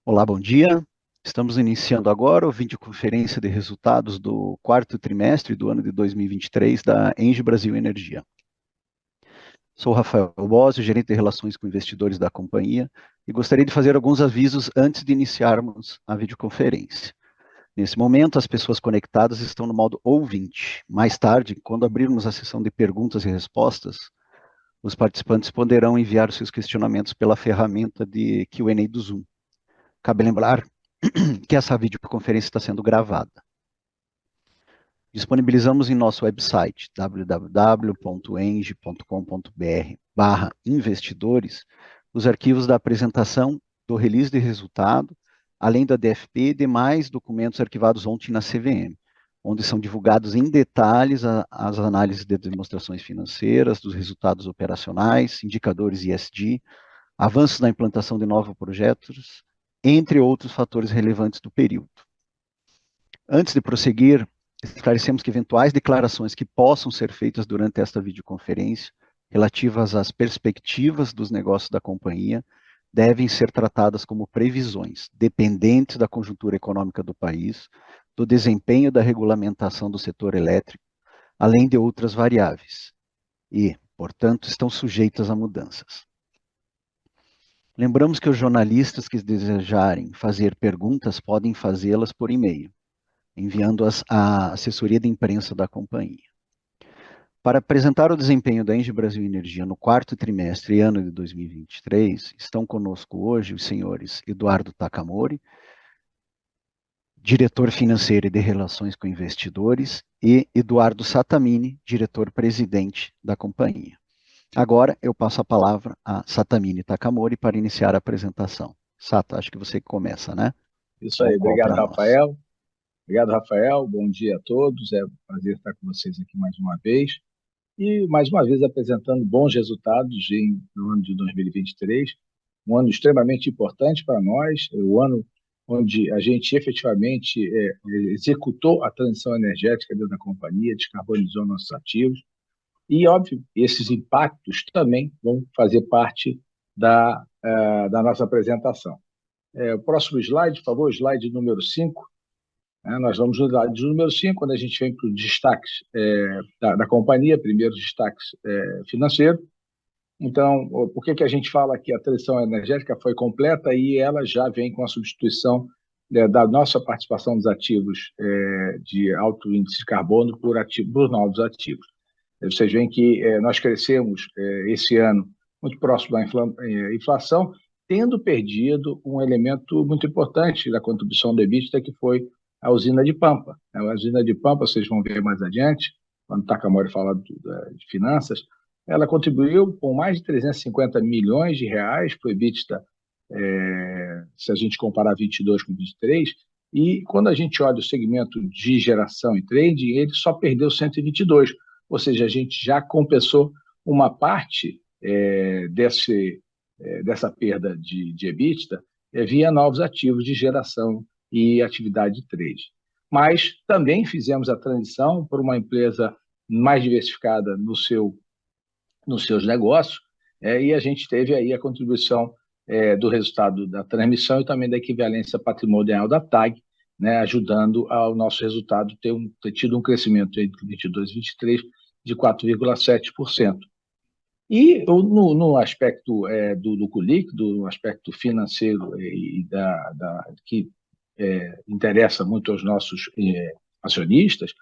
Olá, bom dia. Estamos iniciando agora a videoconferência de resultados do quarto trimestre do ano de 2023 da Engie Brasil Energia. Sou Rafael Bosio, gerente de relações com investidores da companhia, e gostaria de fazer alguns avisos antes de iniciarmos a videoconferência. Nesse momento, as pessoas conectadas estão no modo ouvinte. Mais tarde, quando abrirmos a sessão de perguntas e respostas, os participantes poderão enviar seus questionamentos pela ferramenta de Q&A do Zoom. Cabe lembrar que essa videoconferência está sendo gravada. Disponibilizamos em nosso website www.enge.com.br/investidores os arquivos da apresentação do release de resultado, além da DFP e demais documentos arquivados ontem na CVM, onde são divulgados em detalhes as análises de demonstrações financeiras, dos resultados operacionais, indicadores ESG, avanços na implantação de novos projetos, entre outros fatores relevantes do período. Antes de prosseguir, esclarecemos que eventuais declarações que possam ser feitas durante esta videoconferência, relativas às perspectivas dos negócios da companhia, devem ser tratadas como previsões, dependentes da conjuntura econômica do país, do desempenho da regulamentação do setor elétrico, além de outras variáveis, e, portanto, estão sujeitas a mudanças. Lembramos que os jornalistas que desejarem fazer perguntas podem fazê-las por e-mail, enviando-as à assessoria de imprensa da companhia. Para apresentar o desempenho da Engie Brasil Energia no quarto trimestre e ano de 2023, estão conosco hoje os senhores Eduardo Takamori, diretor financeiro e de relações com investidores, e Eduardo Sattamini, diretor-presidente da companhia. Agora eu passo a palavra a Sattamini Takamori para iniciar a apresentação. Sata, acho que você começa, né? Isso aí, obrigado, Rafael. Obrigado, Rafael. Bom dia a todos. É um prazer estar com vocês aqui mais uma vez. E, mais uma vez, apresentando bons resultados no ano de 2023. Um ano extremamente importante para nós. É o ano onde a gente efetivamente executou a transição energética dentro da companhia, descarbonizou nossos ativos. E, óbvio, esses impactos também vão fazer parte da nossa apresentação. O próximo slide, por favor, slide número 5. Nós vamos no slide número 5, quando a gente vem para os destaques da companhia, primeiros destaques financeiros. Então, por que a gente fala que a transição energética foi completa e ela já vem com a substituição da nossa participação dos ativos de alto índice de carbono por novos ativos? Vocês veem que nós crescemos esse ano muito próximo da inflação, tendo perdido um elemento muito importante da contribuição do EBITDA, que foi a usina de Pampa. A usina de Pampa, vocês vão ver mais adiante, quando o Takamori fala de finanças, ela contribuiu com mais de 350 milhões de reais para o EBITDA, se a gente comparar 22 com 23, e quando a gente olha o segmento de geração e trading, ele só perdeu 122, ou seja, a gente já compensou uma parte dessa perda de EBITDA via novos ativos de geração e atividade de trade. Mas também fizemos a transição para uma empresa mais diversificada nos seus negócios, e a gente teve aí a contribuição do resultado da transmissão e também da equivalência patrimonial da TAG, né, ajudando ao nosso resultado ter tido um crescimento entre 22 e 23 de 4,7%. E no aspecto do lucro líquido, no aspecto financeiro e que interessa muito aos nossos acionistas,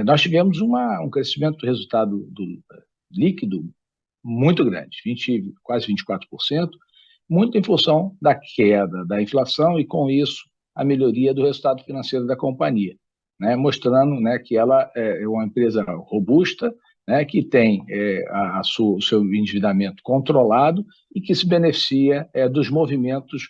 nós tivemos um crescimento do resultado do líquido muito grande, quase 24%, muito em função da queda da inflação e, com isso, a melhoria do resultado financeiro da companhia, né, mostrando, né, que ela é uma empresa robusta, né, que tem o seu endividamento controlado e que se beneficia dos movimentos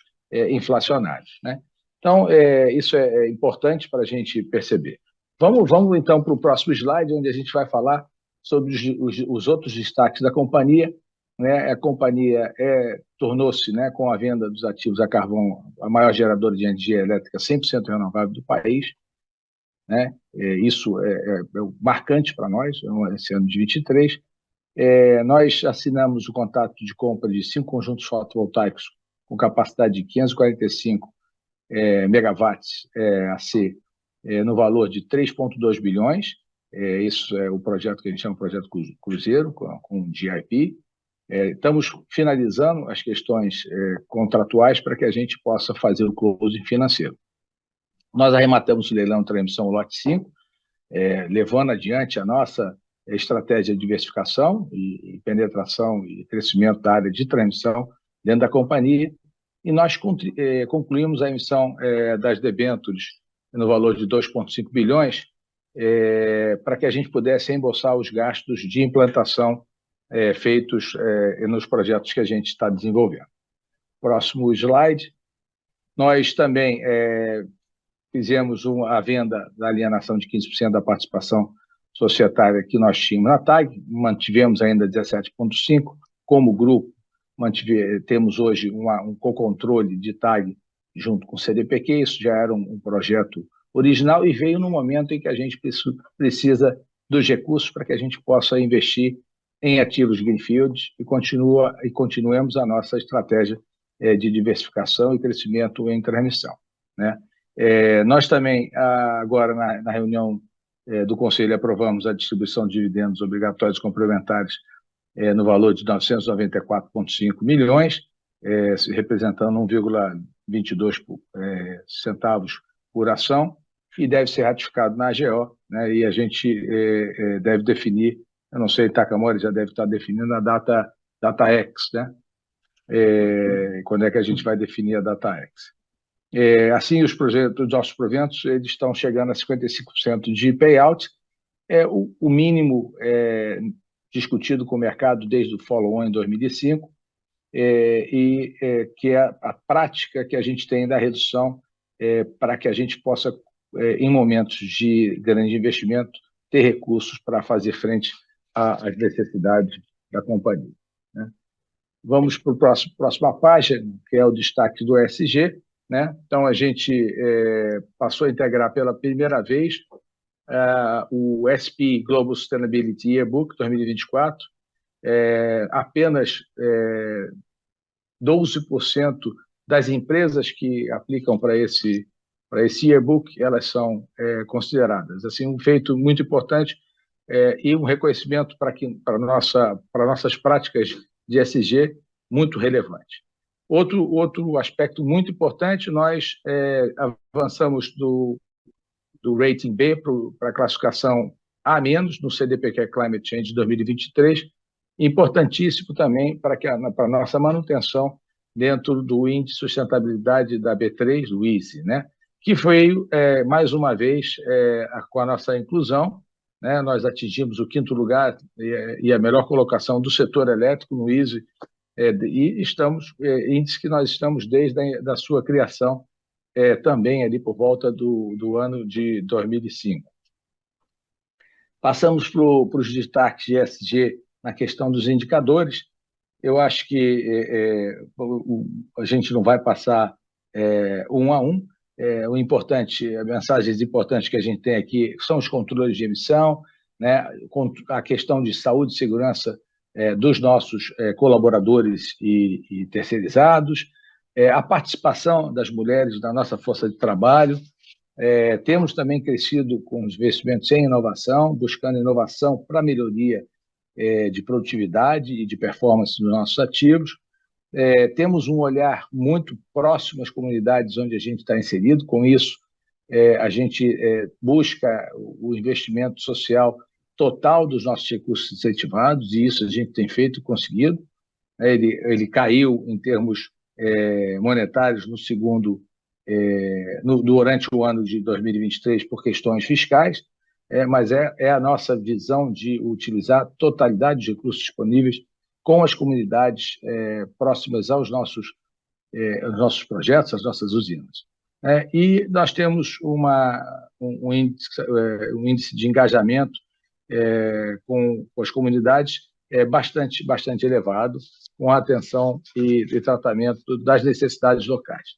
inflacionários, né? Então, isso é importante para a gente perceber. Vamos então para o próximo slide, onde a gente vai falar sobre os outros destaques da companhia, né? A companhia tornou-se, né, com a venda dos ativos a carvão, a maior geradora de energia elétrica 100% renovável do país, né? Isso é marcante para nós, esse ano de 23. Nós assinamos o contrato de compra de 5 conjuntos fotovoltaicos com capacidade de 545 megawatts AC no valor de 3,2 bilhões. Isso é o projeto que a gente chama de projeto Cruzeiro, com GIP. Estamos finalizando as questões contratuais para que a gente possa fazer o closing financeiro. Nós arrematamos o leilão de transmissão lote 5, levando adiante a nossa estratégia de diversificação e penetração e crescimento da área de transmissão dentro da companhia, e nós concluímos a emissão das debêntures no valor de 2,5 bilhões, para que a gente pudesse reembolsar os gastos de implantação feitos nos projetos que a gente está desenvolvendo. Próximo slide. Nós também fizemos a venda da alienação de 15% da participação societária que nós tínhamos na TAG, mantivemos ainda 17,5%. Como grupo, temos hoje um co-controle de TAG junto com o CDPQ, isso já era um projeto original e veio no momento em que a gente precisa dos recursos para que a gente possa investir em ativos greenfield e continuemos a nossa estratégia de diversificação e crescimento em transmissão, né? Nós também, agora na reunião do Conselho, aprovamos a distribuição de dividendos obrigatórios complementares no valor de 994,5 milhões, representando 1,22 centavos por ação, e deve ser ratificado na AGO, né? E a gente deve definir, eu não sei, Takamori já deve estar definindo a data X, né? Quando é que a gente vai definir a data X? Assim, os nossos proventos eles estão chegando a 55% de payout, o mínimo discutido com o mercado desde o follow-on em 2005, que é a prática que a gente tem da redução para que a gente possa, em momentos de grande investimento, ter recursos para fazer frente às necessidades da companhia, né? Vamos para a próxima página, que é o destaque do ESG, né? Então, a gente passou a integrar pela primeira vez o SP Global Sustainability Yearbook 2024. Apenas 12% das empresas que aplicam para esse yearbook, elas são consideradas. Assim, um feito muito importante e um reconhecimento para nossas práticas de ESG muito relevante. Outro aspecto muito importante, nós avançamos do rating B para a classificação A- no CDPQ Climate Change 2023, importantíssimo também para a nossa manutenção dentro do índice de sustentabilidade da B3, do ISE, né? Que veio, mais uma vez, com a nossa inclusão, né? Nós atingimos o 5º lugar e a melhor colocação do setor elétrico no ISE, e índice que nós estamos desde a sua criação, também ali por volta do ano de 2005. Passamos para os destaques de ESG na questão dos indicadores. Eu acho que a gente não vai passar um a um. As mensagens importantes que a gente tem aqui são os controles de emissão, né? A questão de saúde e segurança dos nossos colaboradores e terceirizados, a participação das mulheres na nossa força de trabalho. Temos também crescido com os investimentos em inovação, buscando inovação para melhoria de produtividade e de performance dos nossos ativos. Temos um olhar muito próximo às comunidades onde a gente está inserido. Com isso, a gente busca o investimento social total dos nossos recursos incentivados, e isso a gente tem feito e conseguido. Ele caiu em termos monetários durante o ano de 2023 por questões fiscais, mas é a nossa visão de utilizar a totalidade dos recursos disponíveis com as comunidades próximas aos nossos projetos, às nossas usinas. E nós temos um índice de engajamento com as comunidades bastante elevado, com a atenção e tratamento das necessidades locais.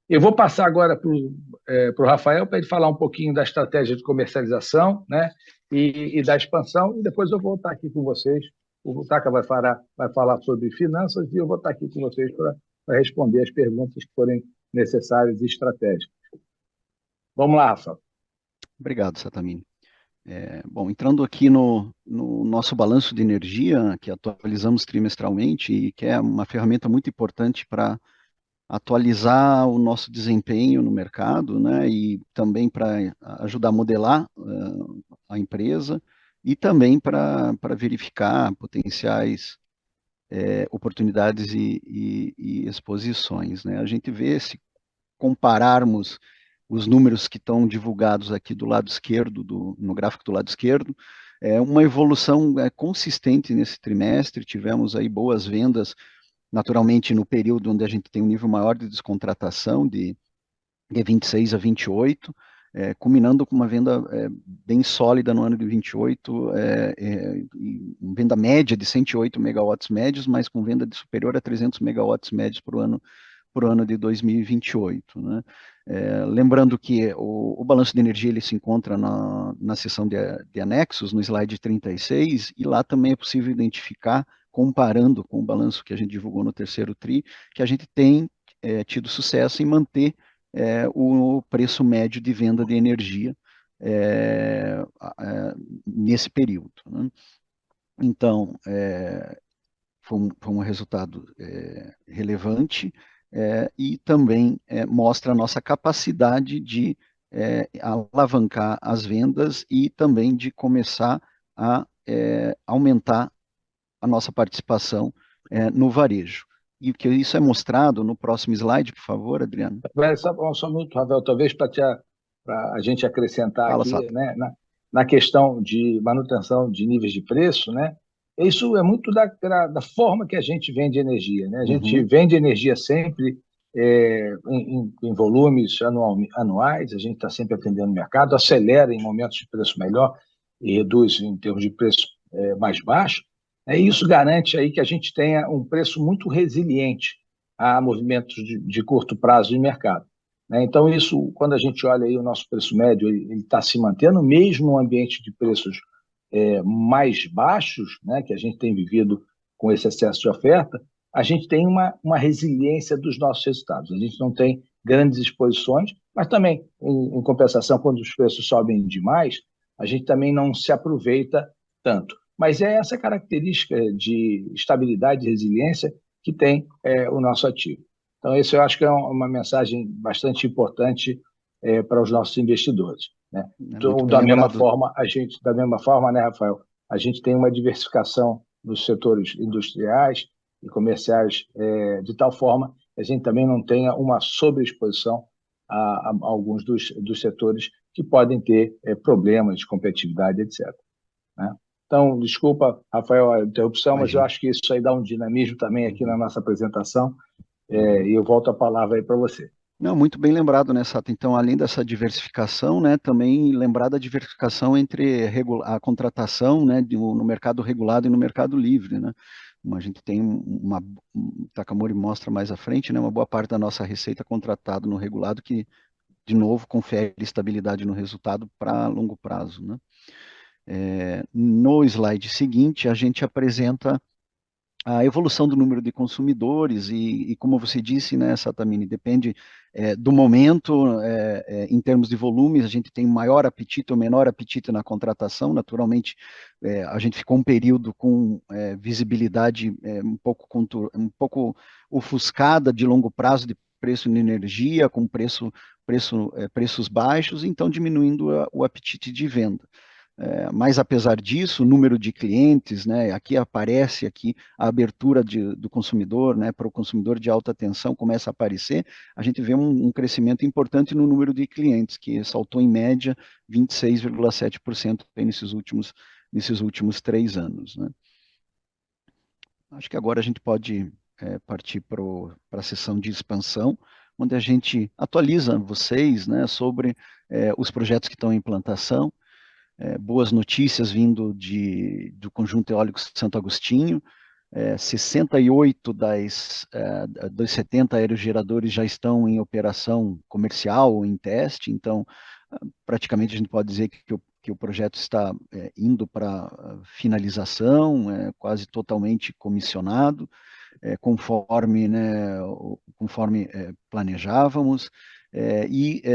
Eu vou passar agora para o Rafael, para ele falar um pouquinho da estratégia de comercialização, né, e da expansão, e depois eu vou estar aqui com vocês. O Taka vai falar sobre finanças e eu vou estar aqui com vocês para responder as perguntas que forem necessárias e estratégicas. Vamos lá, Rafael. Obrigado, Satamini. Bom, entrando aqui no nosso balanço de energia, que atualizamos trimestralmente, e que é uma ferramenta muito importante para atualizar o nosso desempenho no mercado, né, e também para ajudar a modelar a empresa, e também para verificar potenciais oportunidades e exposições, né. A gente vê, se compararmos os números que estão divulgados aqui do lado esquerdo, no gráfico do lado esquerdo, uma evolução consistente nesse trimestre, tivemos aí boas vendas, naturalmente no período onde a gente tem um nível maior de descontratação, de 26 a 28, culminando com uma venda bem sólida no ano de 28, uma venda média de 108 megawatts médios, mas com venda de superior a 300 megawatts médios por ano de 2028, né? Lembrando que o balanço de energia ele se encontra na seção de anexos, no slide 36, e lá também é possível identificar, comparando com o balanço que a gente divulgou no terceiro TRI, que a gente tem tido sucesso em manter o preço médio de venda de energia nesse período, né? Então, foi um resultado relevante, e também mostra a nossa capacidade de alavancar as vendas e também de começar a aumentar a nossa participação no varejo. E que isso é mostrado no próximo slide, por favor, Adriano. Só um minuto, Rafael, talvez para a gente acrescentar Fala, aqui, Sato. né, na questão de manutenção de níveis de preço, né? Isso é muito da forma que a gente vende energia, né? A gente vende energia sempre em volumes anuais, a gente está sempre atendendo o mercado, acelera em momentos de preço melhor e reduz em termos de preço mais baixo. E isso garante aí que a gente tenha um preço muito resiliente a movimentos de curto prazo de mercado, né? Então, isso, quando a gente olha aí o nosso preço médio, ele está se mantendo, mesmo no ambiente de preços mais baixos, né, que a gente tem vivido com esse excesso de oferta, a gente tem uma resiliência dos nossos resultados. A gente não tem grandes exposições, mas também, em compensação, quando os preços sobem demais, a gente também não se aproveita tanto. Mas é essa característica de estabilidade e resiliência que tem o nosso ativo. Então, isso eu acho que é uma mensagem bastante importante para os nossos investidores, né? Então, da mesma forma, né, Rafael, a gente tem uma diversificação nos setores industriais e comerciais de tal forma que a gente também não tenha uma sobreexposição a alguns dos setores que podem ter problemas de competitividade, etc., né? Então, desculpa, Rafael, a interrupção, mas eu acho que isso aí dá um dinamismo também aqui na nossa apresentação, e eu volto a palavra aí para você. Não, muito bem lembrado, né, Sato? Então, além dessa diversificação, né, também lembrar da diversificação entre a contratação, né, no mercado regulado e no mercado livre, né? A gente tem o Takamori mostra mais à frente, né, uma boa parte da nossa receita contratada no regulado que, de novo, confere estabilidade no resultado para longo prazo, né? No slide seguinte, a gente apresenta a evolução do número de consumidores e como você disse, né, Satamini, depende do momento, em termos de volumes, a gente tem maior apetite ou menor apetite na contratação, naturalmente, a gente ficou um período com visibilidade um pouco ofuscada de longo prazo de preço de energia, com preços baixos, então diminuindo o apetite de venda. Mas apesar disso, o número de clientes, né, aqui aparece aqui a abertura do consumidor, né, para o consumidor de alta tensão começa a aparecer, a gente vê um crescimento importante no número de clientes, que saltou em média 26,7% nesses últimos 3 anos, né? Acho que agora a gente pode partir para a sessão de expansão, onde a gente atualiza vocês, né, sobre os projetos que estão em implantação. Boas notícias vindo do Conjunto Eólico Santo Agostinho. 68 dos 70 aerogeradores já estão em operação comercial ou em teste, então praticamente a gente pode dizer que o projeto está indo para finalização, quase totalmente comissionado. conforme, né, planejávamos,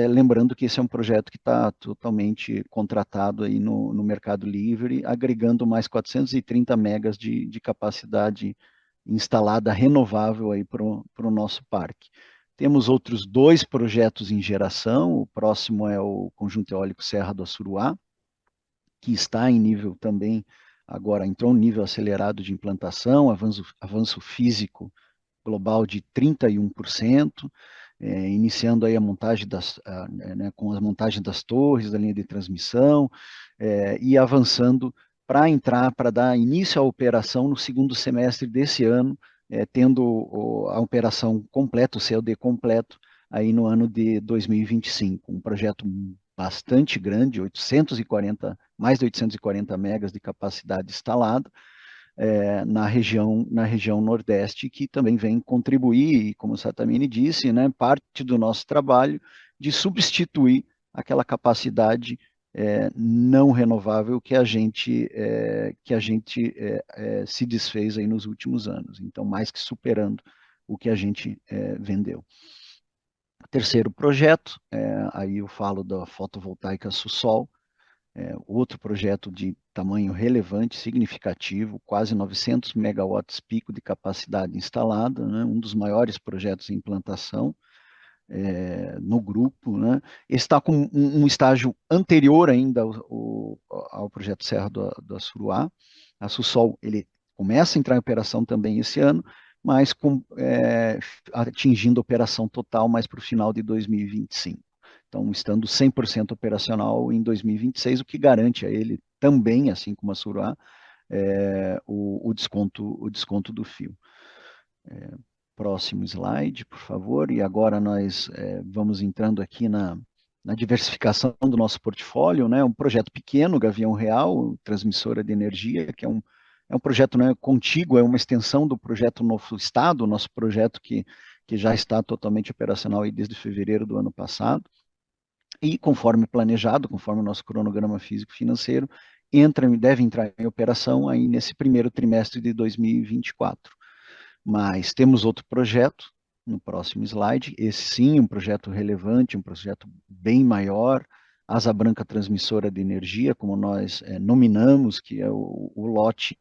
lembrando que esse é um projeto que está totalmente contratado aí no Mercado Livre, agregando mais 430 megas de capacidade instalada renovável aí para o nosso parque. Temos outros 2 projetos em geração, o próximo é o Conjunto Eólico Serra do Assuruá, que está em nível também, agora entrou em nível acelerado de implantação, avanço físico global de 31%, iniciando aí a montagem com a montagem das torres, da linha de transmissão, e avançando para dar início à operação no segundo semestre desse ano, tendo a operação completa, o COD completo, aí no ano de 2025. Um projeto bastante grande, mais de 840 megas de capacidade instalada, na região Nordeste, que também vem contribuir, como o Satamini disse, né, parte do nosso trabalho de substituir aquela capacidade não renovável que a gente se desfez aí nos últimos anos. Então, mais que superando o que a gente vendeu. Terceiro projeto, aí eu falo da fotovoltaica Sussol, outro projeto de tamanho relevante, significativo, quase 900 megawatts pico de capacidade instalada, né, um dos maiores projetos em implantação no grupo, né, está com um estágio anterior ainda ao projeto Serra do Assuruá. A Sussol, ele começa a entrar em operação também esse ano, mas atingindo operação total mais para o final de 2025. Então, estando 100% operacional em 2026, o que garante a ele também, assim como a Suruá, o desconto do fio. Próximo slide, por favor. E agora nós vamos entrando aqui na diversificação do nosso portfólio, né? Um projeto pequeno, Gavião Real, transmissora de energia, que é um projeto, né, contíguo, é uma extensão do projeto Novo Estado, nosso projeto que já está totalmente operacional aí desde fevereiro do ano passado. E conforme planejado, conforme o nosso cronograma físico-financeiro, deve entrar em operação aí nesse primeiro trimestre de 2024. Mas temos outro projeto, no próximo slide, esse sim, um projeto relevante, um projeto bem maior, Asa Branca Transmissora de Energia, como nós nominamos, que é o lote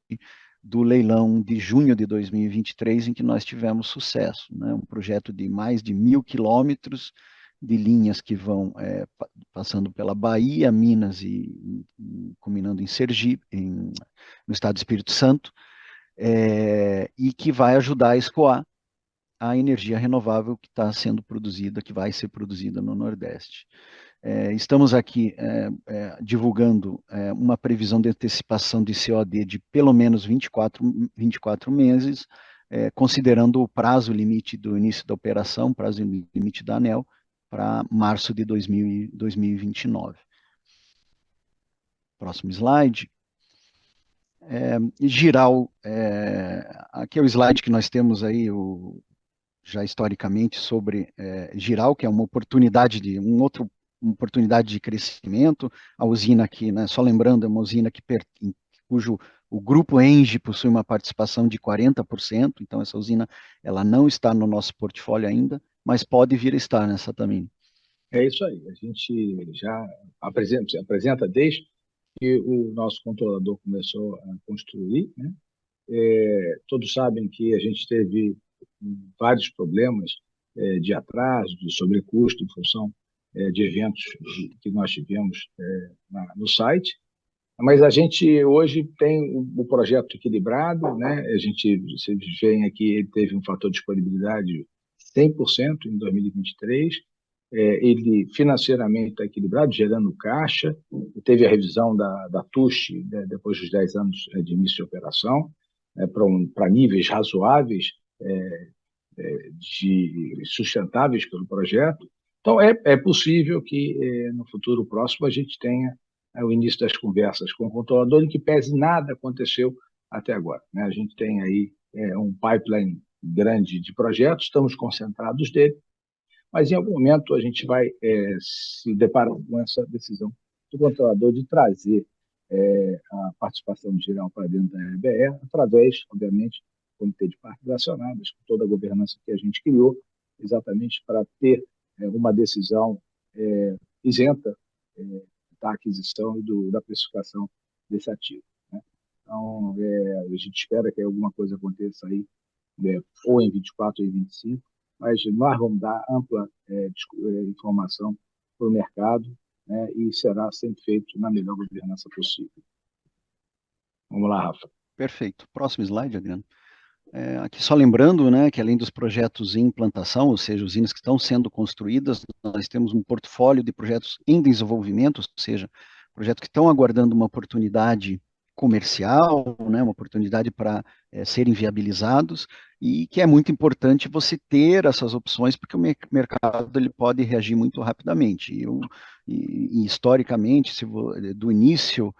do leilão de junho de 2023, em que nós tivemos sucesso, né? Um projeto de mais de 1.000 quilômetros de linhas que vão passando pela Bahia, Minas e culminando em Sergipe, no estado do Espírito Santo, e que vai ajudar a escoar a energia renovável que está sendo produzida, que vai ser produzida no Nordeste. Estamos aqui divulgando uma previsão de antecipação de COD de pelo menos 24 meses, considerando o prazo limite do início da operação, prazo limite da ANEEL, para março de 2029. Próximo slide. Giral, aqui é o slide que nós temos aí, já historicamente, sobre Giral, que é uma oportunidade uma oportunidade de crescimento. A usina aqui, né, só lembrando, é uma usina cujo o grupo Engie possui uma participação de 40%, então essa usina ela não está no nosso portfólio ainda, mas pode vir a estar nessa também. É isso aí. A gente já apresenta desde que o nosso controlador começou a construir, né? Todos sabem que a gente teve vários problemas de atraso, de sobrecusto em função de eventos que nós tivemos no site, mas a gente hoje tem o projeto equilibrado, né? Vocês veem aqui, ele teve um fator de disponibilidade 100% em 2023, ele financeiramente está equilibrado, gerando caixa, teve a revisão da TUSH, né, depois dos 10 anos de início de operação, para níveis razoáveis, sustentáveis pelo projeto. Então, é possível que no futuro próximo a gente tenha o início das conversas com o controlador, em que pese nada aconteceu até agora, né? A gente tem aí um pipeline grande de projetos, estamos concentrados dele, mas em algum momento a gente vai se deparar com essa decisão do controlador de trazer a participação geral para dentro da RBE, através, obviamente, comitê de parques acionadas, com toda a governança que a gente criou, exatamente para ter uma decisão isenta da aquisição e da precificação desse ativo, né? Então, a gente espera que alguma coisa aconteça aí, ou em 24 ou em 25, mas nós vamos dar ampla informação para o mercado, né, e será sempre feito na melhor governança possível. Vamos lá, Rafa. Perfeito. Próximo slide, Adriano. Aqui só lembrando, né, que além dos projetos em implantação, ou seja, usinas que estão sendo construídas, nós temos um portfólio de projetos em desenvolvimento, ou seja, projetos que estão aguardando uma oportunidade comercial, né, uma oportunidade para serem viabilizados, e que é muito importante você ter essas opções, porque o mercado ele pode reagir muito rapidamente. E historicamente, do início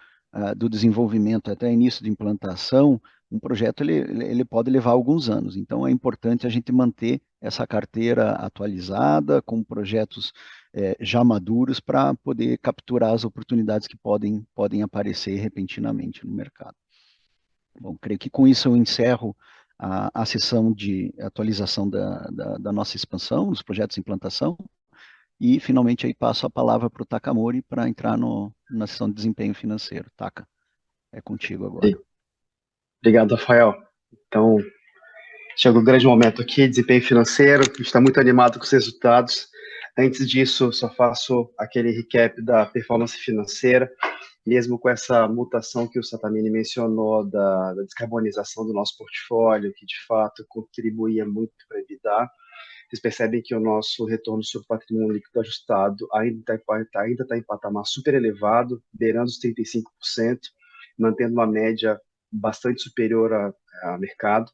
do desenvolvimento até o início de implantação, um projeto ele pode levar alguns anos, então é importante a gente manter essa carteira atualizada, com projetos já maduros, para poder capturar as oportunidades que podem aparecer repentinamente no mercado. Bom, creio que com isso eu encerro a sessão de atualização da nossa expansão, dos projetos de implantação, e finalmente aí passo a palavra para o Takamori para entrar na sessão de desempenho financeiro. Taka, é contigo agora. Obrigado, Rafael. Então, chegou um grande momento aqui, desempenho financeiro, a gente está muito animado com os resultados. Antes disso, só faço aquele recap da performance financeira, mesmo com essa mutação que o Sattamini mencionou da descarbonização do nosso portfólio, que de fato contribuía muito para evitar. Vocês percebem que o nosso retorno sobre patrimônio líquido ajustado ainda está em patamar super elevado, beirando os 35%, mantendo uma média bastante superior ao mercado.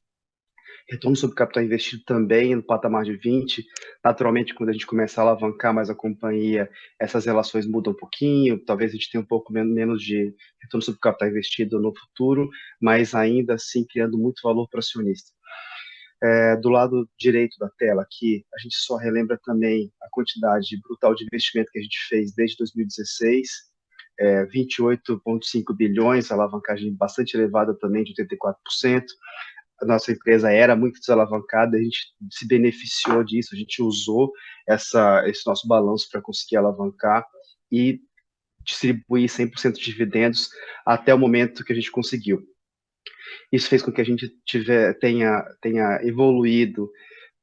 Retorno sobre capital investido também no patamar de 20%. Naturalmente, quando a gente começa a alavancar mais a companhia, essas relações mudam um pouquinho, talvez a gente tenha um pouco menos de retorno sobre capital investido no futuro, mas ainda assim criando muito valor para o acionista. Do lado direito da tela aqui, a gente só relembra também a quantidade brutal de investimento que a gente fez desde 2016, 28,5 bilhões, alavancagem bastante elevada também, de 84%. A nossa empresa era muito desalavancada, a gente se beneficiou disso, a gente usou esse nosso balanço para conseguir alavancar e distribuir 100% de dividendos até o momento que a gente conseguiu. Isso fez com que a gente tenha evoluído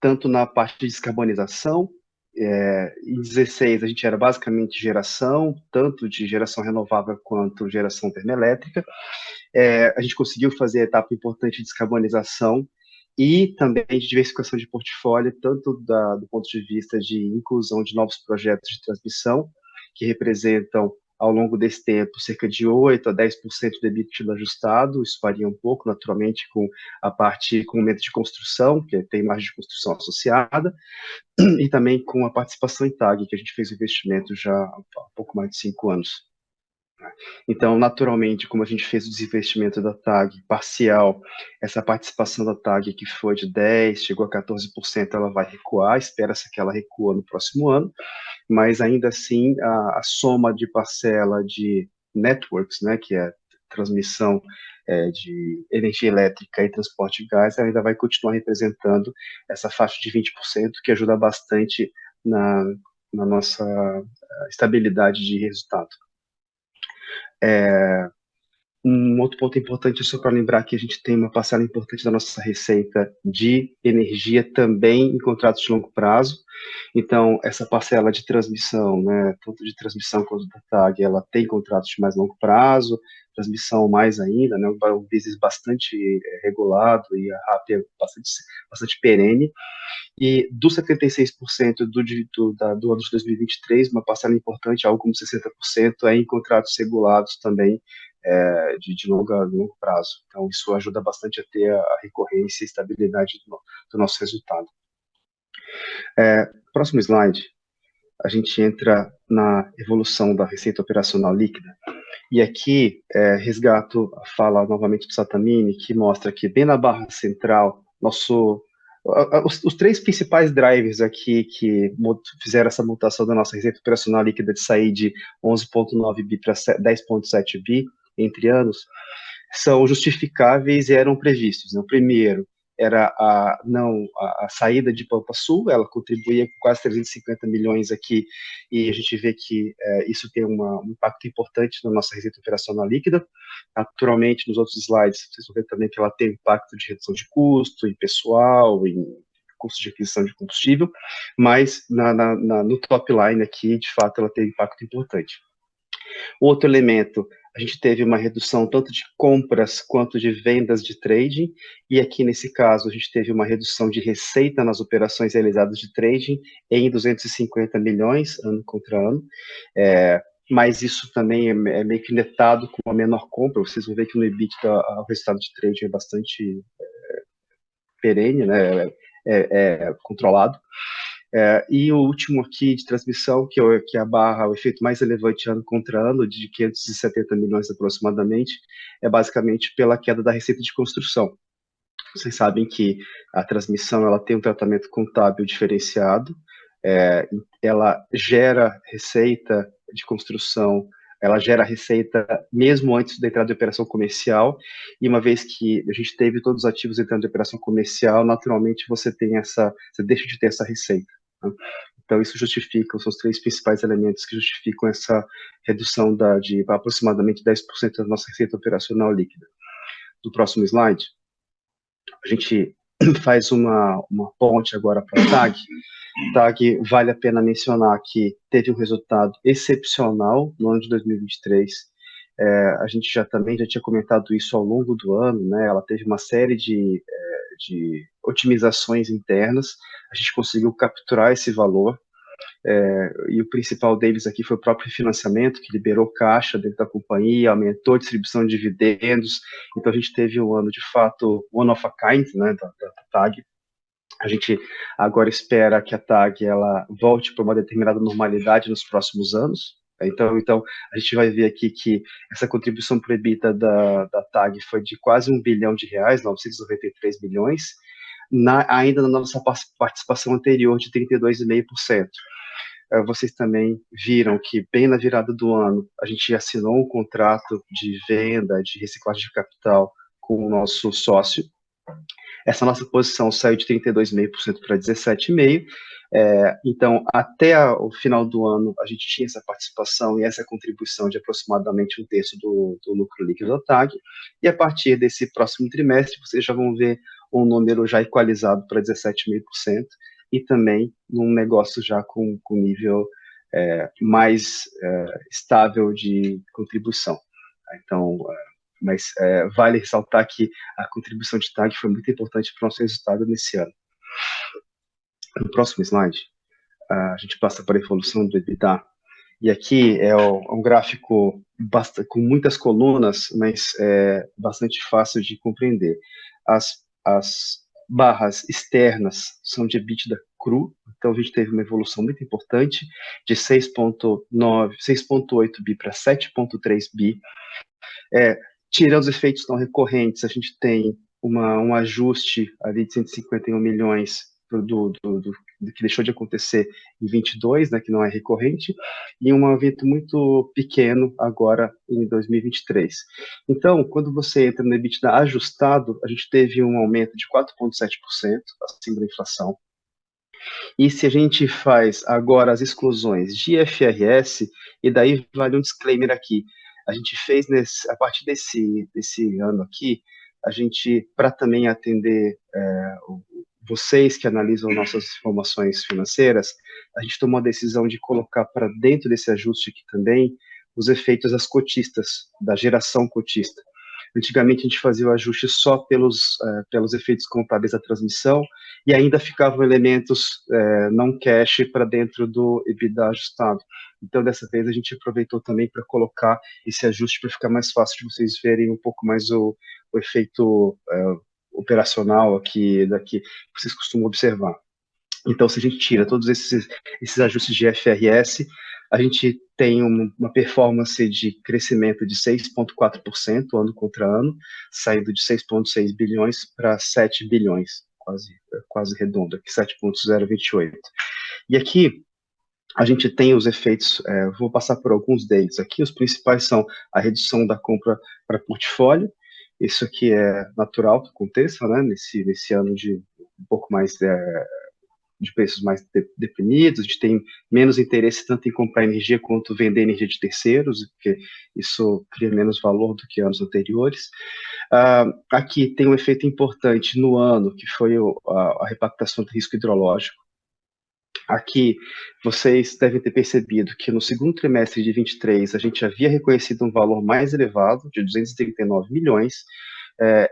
tanto na parte de descarbonização. Em 2016 a gente era basicamente geração, tanto de geração renovável quanto geração termoelétrica. A gente conseguiu fazer a etapa importante de descarbonização e também de diversificação de portfólio, tanto do ponto de vista de inclusão de novos projetos de transmissão, que representam, ao longo desse tempo, cerca de 8% a 10% do EBITDA ajustado. Isso varia um pouco, naturalmente, com o momento de construção, que tem margem de construção associada, e também com a participação em TAG, que a gente fez o investimento já há pouco mais de 5 anos. Então, naturalmente, como a gente fez o desinvestimento da TAG parcial, essa participação da TAG, que foi de 10%, chegou a 14%, ela vai recuar, espera-se que ela recua no próximo ano, mas ainda assim, a soma de parcela de networks, né, que é transmissão de energia elétrica e transporte de gás, ainda vai continuar representando essa faixa de 20%, que ajuda bastante na nossa estabilidade de resultado. Um outro ponto importante, só para lembrar que a gente tem uma parcela importante da nossa receita de energia também em contratos de longo prazo. Então, essa parcela de transmissão, né, tanto de transmissão quanto da TAG, ela tem contratos de mais longo prazo, transmissão mais ainda, né, um business bastante regulado e a RAP é bastante perene. E dos 76% do ano de 2023, uma parcela importante, algo como 60%, é em contratos regulados também, de longo prazo. Então, isso ajuda bastante a ter a recorrência e estabilidade do nosso resultado. Próximo slide, a gente entra na evolução da receita operacional líquida. E aqui, resgato a fala novamente do Sattamini, que mostra que bem na barra central, os 3 principais drivers aqui que fizeram essa mutação da nossa receita operacional líquida de sair de 11,9 bi para 10,7 bi entre anos, são justificáveis e eram previstos. O primeiro era a saída de Pampa Sul, ela contribuía com quase 350 milhões aqui, e a gente vê que isso tem um impacto importante na nossa receita operacional líquida. Naturalmente, nos outros slides, vocês vão ver também que ela tem impacto de redução de custo, em pessoal, em custo de aquisição de combustível, mas no top line aqui, de fato, ela tem impacto importante. Outro elemento, a gente teve uma redução tanto de compras quanto de vendas de trading, e aqui nesse caso a gente teve uma redução de receita nas operações realizadas de trading em 250 milhões, ano contra ano, mas isso também é meio que netado com a menor compra. Vocês vão ver que no EBITDA o resultado de trading é bastante perene, né, controlado. E o último aqui de transmissão, que é a barra, o efeito mais relevante ano contra ano, de 570 milhões aproximadamente, é basicamente pela queda da receita de construção. Vocês sabem que a transmissão ela tem um tratamento contábil diferenciado, ela gera receita de construção, ela gera receita mesmo antes da entrada de operação comercial, e uma vez que a gente teve todos os ativos entrando em operação comercial, naturalmente você deixa de ter essa receita. Né? Então isso justifica, são os três principais elementos que justificam essa redução de aproximadamente 10% da nossa receita operacional líquida. No próximo slide, a gente faz uma ponte agora para a TAG. TAG, vale a pena mencionar que teve um resultado excepcional no ano de 2023. A gente já tinha comentado isso ao longo do ano, né? Ela teve uma série de otimizações internas, a gente conseguiu capturar esse valor, e o principal deles aqui foi o próprio financiamento, que liberou caixa dentro da companhia, aumentou a distribuição de dividendos. Então a gente teve um ano, de fato, one of a kind, né, da TAG. A gente agora espera que a TAG ela volte para uma determinada normalidade nos próximos anos. Então a gente vai ver aqui que essa contribuição para o EBITDA da TAG foi de quase R$1 bilhão, 993 milhões, ainda na nossa participação anterior de 32,5%. Vocês também viram que, bem na virada do ano, a gente assinou um contrato de venda, de reciclagem de capital com o nosso sócio. Essa nossa posição saiu de 32,5% para 17,5%. Então, até o final do ano, a gente tinha essa participação e essa contribuição de aproximadamente 1/3 do lucro líquido da TAG. E a partir desse próximo trimestre, vocês já vão ver um número já equalizado para 17,5%. E também num negócio já com nível mais estável de contribuição. Então, mas vale ressaltar que a contribuição de TAG foi muito importante para o nosso resultado nesse ano. No próximo slide, a gente passa para a evolução do EBITDA, e aqui é um gráfico com muitas colunas, mas bastante fácil de compreender. As barras externas são de EBITDA cru, então a gente teve uma evolução muito importante, de 6,8 bi para 7,3 bi. Tirando os efeitos não recorrentes, a gente tem um ajuste ali de 151 milhões do que deixou de acontecer em 22, né, que não é recorrente, e um evento muito pequeno agora em 2023. Então, quando você entra no EBITDA ajustado, a gente teve um aumento de 4,7%, acima da inflação. E se a gente faz agora as exclusões de IFRS, e daí vale um disclaimer aqui, a gente fez a partir desse ano aqui, a gente, para também atender vocês que analisam nossas informações financeiras, a gente tomou a decisão de colocar para dentro desse ajuste aqui também os efeitos das cotistas, da geração cotista. Antigamente a gente fazia o ajuste só pelos efeitos contábeis da transmissão e ainda ficavam elementos não cash para dentro do EBITDA ajustado. Então dessa vez a gente aproveitou também para colocar esse ajuste para ficar mais fácil de vocês verem um pouco mais o efeito operacional aqui que vocês costumam observar. Então, se a gente tira todos esses ajustes de IFRS, a gente tem uma performance de crescimento de 6,4% ano contra ano, saindo de 6,6 bilhões para 7 bilhões, quase redondo, aqui 7,028. E aqui a gente tem os efeitos, vou passar por alguns deles aqui, os principais são a redução da compra para portfólio, Isso aqui é natural que aconteça, né, nesse ano de um pouco mais de preços mais deprimidos, a gente tem menos interesse tanto em comprar energia quanto vender energia de terceiros, porque isso cria menos valor do que anos anteriores. Aqui tem um efeito importante no ano, que foi a repactação do risco hidrológico. Aqui, vocês devem ter percebido que no segundo trimestre de 23, a gente havia reconhecido um valor mais elevado, de 239 milhões,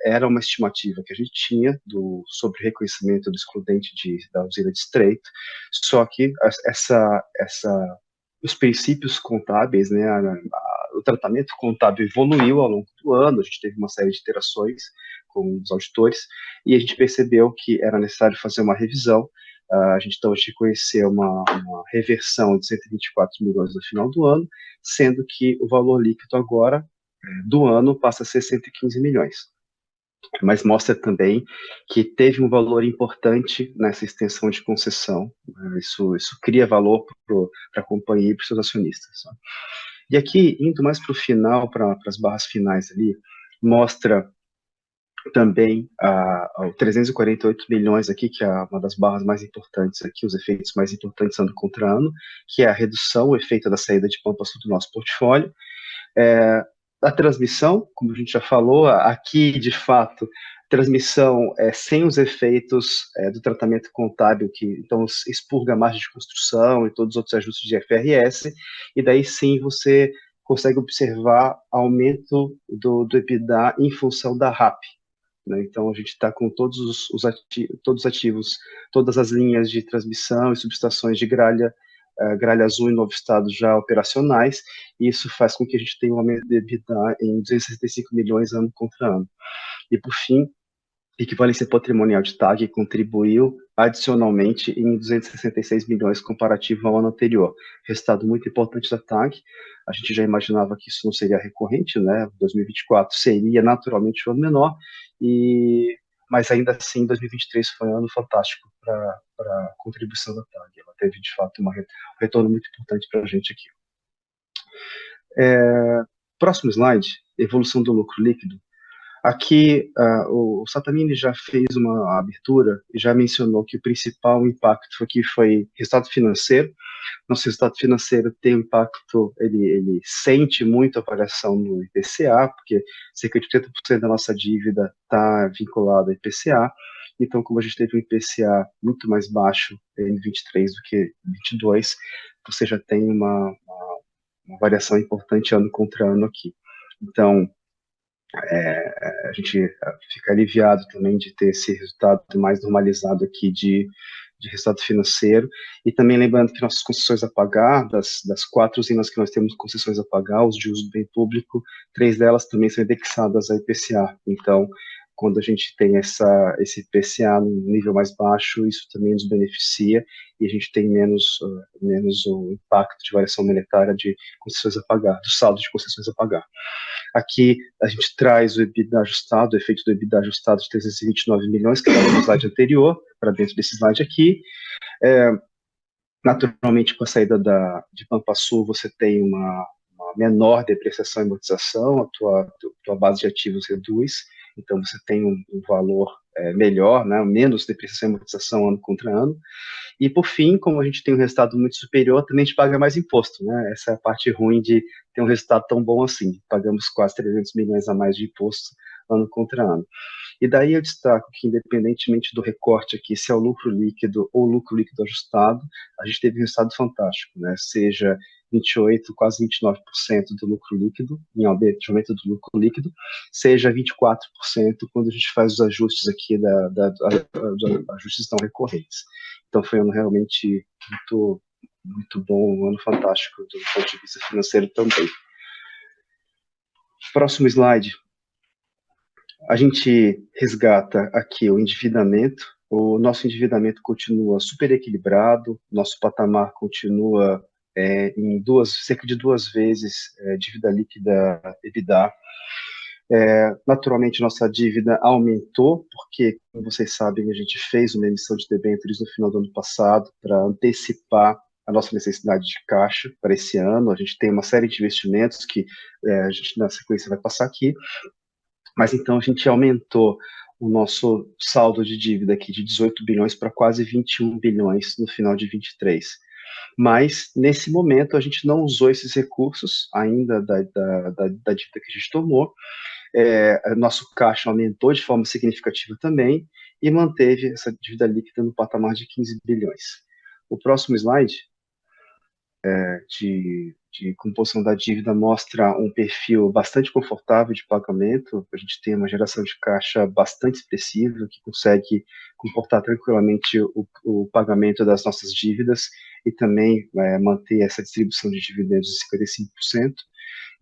era uma estimativa que a gente tinha sobre o reconhecimento do excludente da usina de Estreito, só que os princípios contábeis, né, o tratamento contábil evoluiu ao longo do ano, a gente teve uma série de interações com os auditores, e a gente percebeu que era necessário fazer uma revisão. A gente então reconheceu uma reversão de 124 milhões no final do ano, sendo que o valor líquido agora do ano passa a ser 115 milhões. Mas mostra também que teve um valor importante nessa extensão de concessão. Isso cria valor para a companhia e para os seus acionistas. E aqui, indo mais para o final, para as barras finais ali, mostra também o 348 milhões aqui, que é uma das barras mais importantes aqui, os efeitos mais importantes ano contra ano, que é a redução, o efeito da saída de Pampa Sul do nosso portfólio. A transmissão, como a gente já falou, aqui, de fato, transmissão sem os efeitos do tratamento contábil, que então expurga a margem de construção e todos os outros ajustes de IFRS, e daí sim você consegue observar aumento do EBITDA em função da RAP. Né? Então, a gente está com todos os ativos, todas as linhas de transmissão e subestações de gralha azul e Novo Estado já operacionais, e isso faz com que a gente tenha um aumento de EBITDA em 265 milhões ano contra ano. E, por fim, equivalência patrimonial de TAG contribuiu adicionalmente em 266 milhões comparativo ao ano anterior. Resultado muito importante da TAG. A gente já imaginava que isso não seria recorrente, né? 2024 seria naturalmente um ano menor, mas ainda assim 2023 foi um ano fantástico para a contribuição da TAG. Ela teve, de fato, um retorno muito importante para a gente aqui. Próximo slide, evolução do lucro líquido. Aqui, o Sattamini já fez uma abertura e já mencionou que o principal impacto aqui foi resultado financeiro. Nosso resultado financeiro tem um impacto, ele sente muito a variação no IPCA, porque cerca de 80% da nossa dívida está vinculada ao IPCA. Então, como a gente teve um IPCA muito mais baixo em 23 do que em 22, você já tem uma variação importante ano contra ano aqui. Então, a gente fica aliviado também de ter esse resultado mais normalizado aqui de resultado financeiro, e também lembrando que nossas concessões a pagar, das 4 usinas que nós temos concessões a pagar, os de uso do bem público, 3 delas também são indexadas a IPCA, então, quando a gente tem esse IPCA no nível mais baixo, isso também nos beneficia, e a gente tem menos o impacto de variação monetária de concessões a pagar, do saldo de concessões a pagar. Aqui a gente traz o EBITDA ajustado, o efeito do EBITDA ajustado de 329 milhões, que estava no slide anterior, para dentro desse slide aqui. Naturalmente, com a saída de Pampa Sul, você tem uma menor depreciação e amortização, a tua base de ativos reduz, então você tem um valor melhor, né, menos depreciação e amortização ano contra ano. E, por fim, como a gente tem um resultado muito superior, também a gente paga mais imposto, né? Essa é a parte ruim de ter um resultado tão bom assim. Pagamos quase 300 milhões a mais de imposto ano contra ano. E daí eu destaco que, independentemente do recorte aqui, se é o lucro líquido ou lucro líquido ajustado, a gente teve um resultado fantástico, né? Seja 28, quase 29% do lucro líquido, em aumento do lucro líquido, seja 24% quando a gente faz os ajustes aqui, os ajustes não recorrentes. Então foi um ano realmente muito, muito bom, um ano fantástico do ponto de vista financeiro também. Próximo slide. A gente resgata aqui o endividamento. O nosso endividamento continua super equilibrado, nosso patamar continua em cerca de 2 vezes dívida líquida EBITDA. Naturalmente, nossa dívida aumentou, porque, como vocês sabem, a gente fez uma emissão de debêntures no final do ano passado para antecipar a nossa necessidade de caixa para esse ano. A gente tem uma série de investimentos que a gente, na sequência, vai passar aqui, Mas então a gente aumentou o nosso saldo de dívida aqui de 18 bilhões para quase 21 bilhões no final de 23. Mas, nesse momento, a gente não usou esses recursos ainda da dívida que a gente tomou. Nosso caixa aumentou de forma significativa também e manteve essa dívida líquida no patamar de 15 bilhões. O próximo slide de composição da dívida mostra um perfil bastante confortável de pagamento. A gente tem uma geração de caixa bastante expressiva, que consegue comportar tranquilamente o pagamento das nossas dívidas e também manter essa distribuição de dividendos de 55%.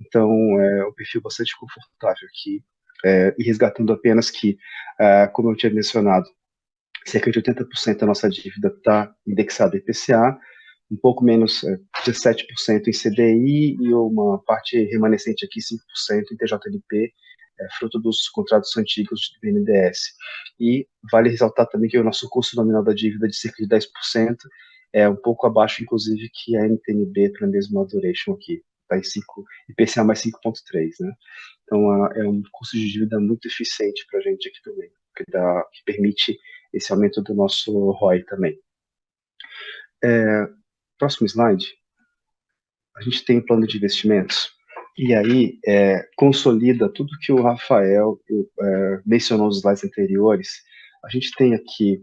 Então, é um perfil bastante confortável aqui, e resgatando apenas que, como eu tinha mencionado, cerca de 80% da nossa dívida está indexada em IPCA, um pouco menos, 17% em CDI e uma parte remanescente aqui, 5% em TJLP, fruto dos contratos antigos do BNDES. E vale ressaltar também que o nosso custo nominal da dívida de cerca de 10% é um pouco abaixo, inclusive, que a NTNB para a mesma duration aqui, está em 5, IPCA mais 5,3, né? Então, é um custo de dívida muito eficiente para a gente aqui também, que permite esse aumento do nosso ROI também. Próximo slide. A gente tem um plano de investimentos, e aí consolida tudo que o Rafael mencionou nos slides anteriores. A gente tem aqui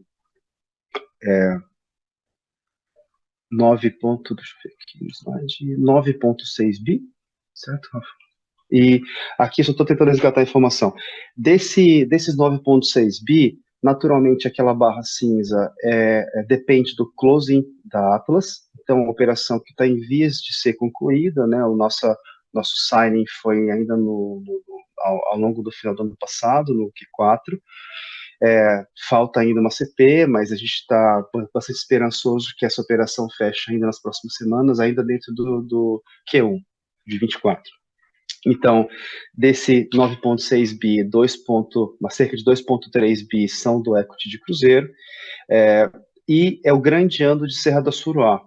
9,6 bi, certo, Rafa? E aqui eu só estou tentando resgatar a informação. Desses 9,6 bi, naturalmente aquela barra cinza depende do closing da Atlas, então uma operação que está em vias de ser concluída, né? O nosso signing foi ainda ao longo do final do ano passado, no Q4. Falta ainda uma CP, mas a gente está bastante esperançoso que essa operação feche ainda nas próximas semanas, ainda dentro do Q1 de 24. Então, desse 9,6 bi, cerca de 2,3 bi são do equity de Cruzeiro, e é o grande ano de Serra da Suruá.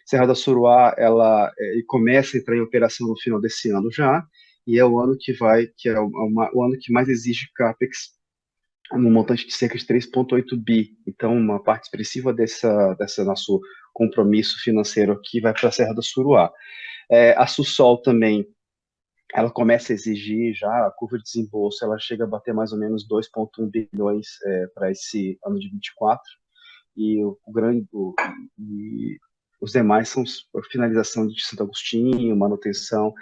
Serra da Suruá, ela começa a entrar em operação no final desse ano já, e é o ano o ano que mais exige CAPEX, no montante de cerca de 3,8 bi. Então, uma parte expressiva dessa nosso compromisso financeiro aqui vai para a Serra da Suruá. A Sussol também, ela começa a exigir já, a curva de desembolso, ela chega a bater mais ou menos 2,1 bilhões para esse ano de 24, e os demais são a finalização de Santo Agostinho, manutenção,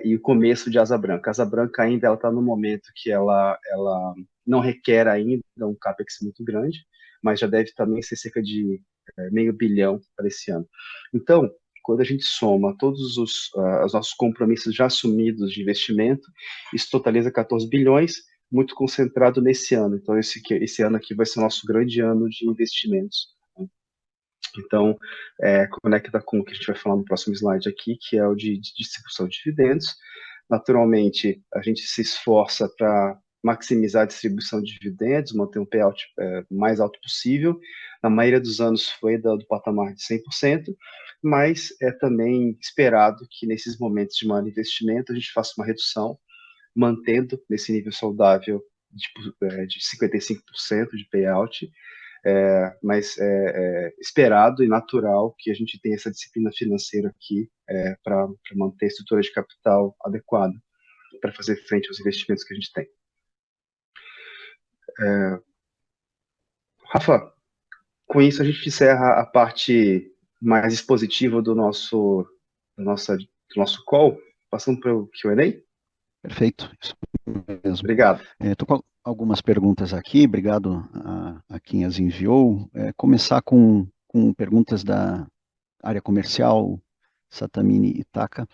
e o começo de Asa Branca. Asa Branca ainda está no momento que ela não requer ainda um CAPEX muito grande, mas já deve também ser cerca de meio bilhão para esse ano. Então, quando a gente soma todos os nossos compromissos já assumidos de investimento, isso totaliza 14 bilhões, muito concentrado nesse ano. Então, esse ano aqui vai ser o nosso grande ano de investimentos. Então, conecta com o que a gente vai falar no próximo slide aqui, que é o de distribuição de dividendos. Naturalmente, a gente se esforça para maximizar a distribuição de dividendos, manter um payout mais alto possível. Na maioria dos anos foi do patamar de 100%, mas é também esperado que nesses momentos de maior investimento a gente faça uma redução, mantendo nesse nível saudável de 55% de payout, mas esperado e natural que a gente tenha essa disciplina financeira aqui para manter a estrutura de capital adequada para fazer frente aos investimentos que a gente tem. Rafa, com isso a gente encerra a parte mais expositiva do nosso call, passando para o Q&A. Perfeito, isso mesmo. Obrigado. Estou com algumas perguntas aqui, obrigado a quem as enviou. Começar com perguntas da área comercial, Satamini e Taka.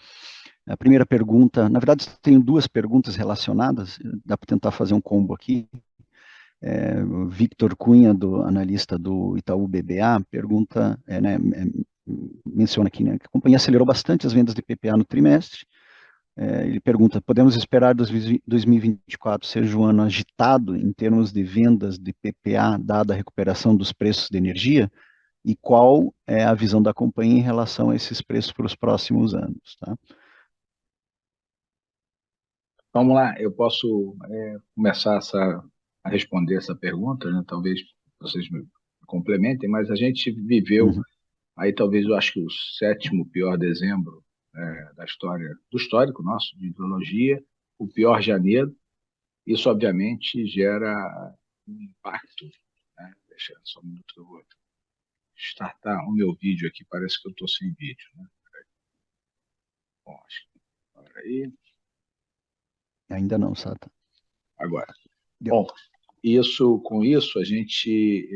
A primeira pergunta, na verdade, tenho duas perguntas relacionadas, dá para tentar fazer um combo aqui. O Victor Cunha, analista do Itaú BBA, pergunta, menciona aqui, né, que a companhia acelerou bastante as vendas de PPA no trimestre. Ele pergunta, podemos esperar 2024 seja um ano agitado em termos de vendas de PPA, dada a recuperação dos preços de energia? E qual é a visão da companhia em relação a esses preços para os próximos anos? Tá? Vamos lá, eu posso começar a responder essa pergunta, né? Talvez vocês me complementem, mas a gente viveu, Uhum. aí talvez eu acho que o sétimo pior dezembro da história, do histórico nosso, de hidrologia, o pior janeiro. Isso, obviamente, gera um impacto, né? Deixa eu só um minuto que eu vou startar o meu vídeo aqui, parece que eu estou sem vídeo, né? Bom, acho que agora aí, Ainda não, Sata. agora. Deu. Bom, com isso a gente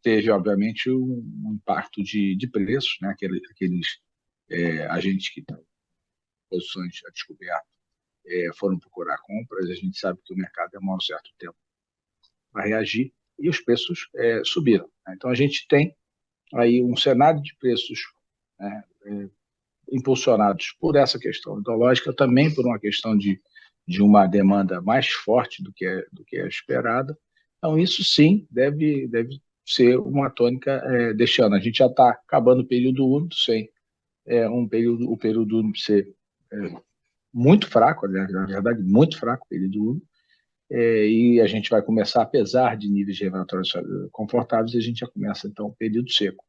teve, obviamente, um impacto de preços, né? Aqueles agentes que estão em posições a descoberto foram procurar compras, a gente sabe que o mercado demora um certo tempo para reagir e os preços subiram, né? Então a gente tem aí um cenário de preços, né, impulsionados por essa questão ideológica, também por uma questão de uma demanda mais forte do que é esperada. Então, isso sim deve ser uma tônica deste ano. A gente já está acabando o período úmido, sem o período úmido ser muito fraco, aliás, na verdade, muito fraco o período úmido, e a gente vai começar, apesar de níveis de regulatórios confortáveis, a gente já começa, então, o período seco.